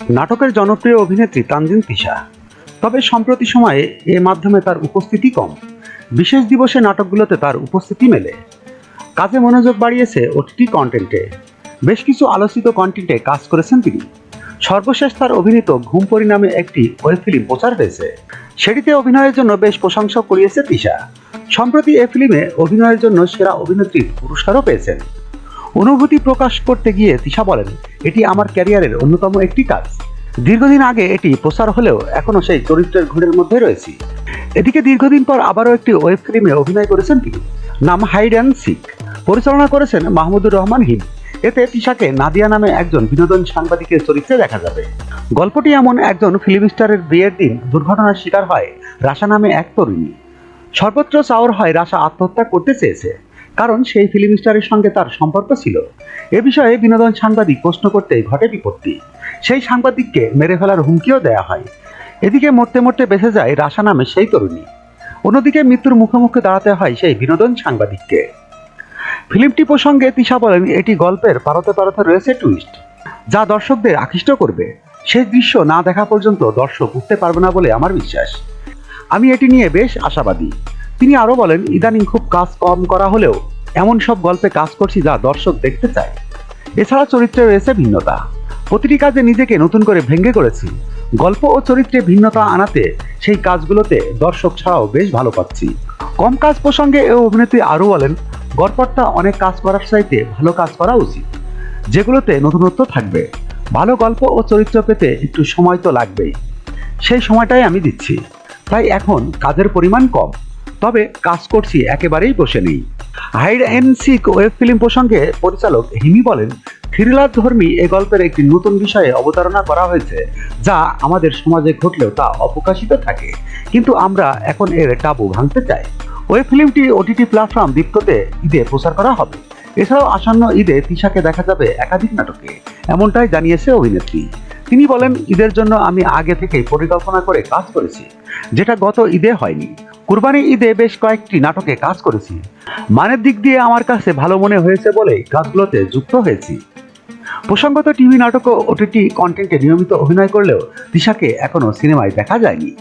নাটকের জনপ্রিয় অভিনেত্রী তানজিন তিশা, তবে সম্প্রতি সময়ে এ মাধ্যমে তার উপস্থিতি কম। বিশেষ দিবসে নাটকগুলোতে তার উপস্থিতি মেলে। কাজে মনোযোগ বাড়িয়েছে ওটিটি কন্টেন্টে। বেশ কিছু আলোচিত কন্টেন্টে কাজ করেছেন তিনি। সর্বশেষ তার অভিনীত ঘুম পরি নামে একটি ওয়েব ফিল্ম প্রচার হয়েছে। সেটিতে অভিনয়ের জন্য বেশ প্রশংসা কুড়িয়েছে তিশা। সম্প্রতি এ ফিল্মে অভিনয়ের জন্য সেরা অভিনেত্রীর পুরস্কারও পেয়েছেন। অনুভূতি প্রকাশ করতে গিয়ে তিশা বলেন, এটি আমার ক্যারিয়ারের অন্যতম একটি কাজ। দীর্ঘদিন আগে এটি প্রচার হলেও এখনও সেই চরিত্রের ঘোরের মধ্যে রয়েছি। এদিকে দীর্ঘদিন পর আবারও একটি ওয়েব ফিল্মে অভিনয় করেছেন তিনি। নাম হাইড অ্যান্ড সিক। পরিচালনা করেছেন মাহমুদুর রহমান হিম। এতে তিশাকে নাদিয়া নামে একজন বিনোদন সাংবাদিকের চরিত্রে দেখা যাবে। গল্পটি এমন একজন ফিল্ম স্টারের বিয়ের দিন দুর্ঘটনার শিকার হয় রাশা নামে এক তরুণী। সর্বত্র চাওর হয় রাশা আত্মহত্যা করতে চেয়েছে, কারণ সেই ফিল্ম স্টারের সঙ্গে তার সম্পর্ক ছিল। এ বিষয়ে বিনোদন সাংবাদিক প্রশ্ন করতেই ঘটে বিপত্তি। সেই সাংবাদিককে মেরে ফেলার হুমকিও দেয়া হয়। এদিকে মরতে মরতে বেঁচে যায় রাশা নামে সেই তরুণী। অন্যদিকে মৃত্যুর মুখোমুখি দাঁড়াতে হয় সেই বিনোদন সাংবাদিককে। ফিল্মটি প্রসঙ্গে তিশা বলেন, এটি গল্পের পারতে পারতে রয়েছে টুইস্ট, যা দর্শকদের আকৃষ্ট করবে। সেই দৃশ্য না দেখা পর্যন্ত দর্শক উঠতে পারবে না বলে আমার বিশ্বাস। আমি এটি নিয়ে বেশ আশাবাদী। তিনি আরও বলেন, ইদানিং খুব কাজ কম করা হলেও এমন সব গল্পে কাজ করছি যা দর্শক দেখতে চায়। এছাড়া চরিত্রে রয়েছে ভিন্নতা। প্রতিটি কাজে নিজেকে নতুন করে ভেঙে করেছি। গল্প ও চরিত্রে ভিন্নতা আনাতে সেই কাজগুলোতে দর্শক ছাড়াও বেশ ভালো পাচ্ছি। কম কাজ প্রসঙ্গে এ অভিনেত্রী আরও বলেন, গড়পড়তা অনেক কাজ করার চাইতে ভালো কাজ করা উচিত, যেগুলোতে নতুনত্ব থাকবে। ভালো গল্প ও চরিত্র পেতে একটু সময় তো লাগবেই। সেই সময়টাই আমি দিচ্ছি। তাই এখন কাজের পরিমাণ কম, তবে কাজ করছি, একেবারেই বসে নেই। Hide and seek web film প্রসঙ্গে পরিচালক হিমি বলেন, থ্রিলার ধর্মী এ গল্পের একটি নতুন বিষয়ে অবতারণা করা হয়েছে, যা আমাদের সমাজে ঘটলেও তা অপ্রকাশিত থাকে, কিন্তু আমরা এখন এর টাবু ভাঙতে চাই। ওয়েব ফিল্মটি ওটিটি প্ল্যাটফর্ম দীপ্ততে ঈদে প্রচার করা হবে। এছাড়াও আসন্ন ঈদে তিশাকে দেখা যাবে একাধিক নাটকে, এমনটাই জানিয়েছে অভিনেত্রী। তিনি বলেন, ঈদের জন্য আমি আগে থেকেই পরিকল্পনা করে কাজ করেছি, যেটা গত ঈদে হয়নি। কুরবানি ঈদে বেশ কয়েকটি নাটকে কাজ করেছি। মানের দিক দিয়ে আমার কাছে ভালো মনে হয়েছে বলেই কাজগুলোতে যুক্ত হয়েছি। প্রসঙ্গত টিভি নাটক ও ওটিটি কন্টেন্টে নিয়মিত অভিনয় করলেও তিশাকে এখনো সিনেমায় দেখা যায়নি।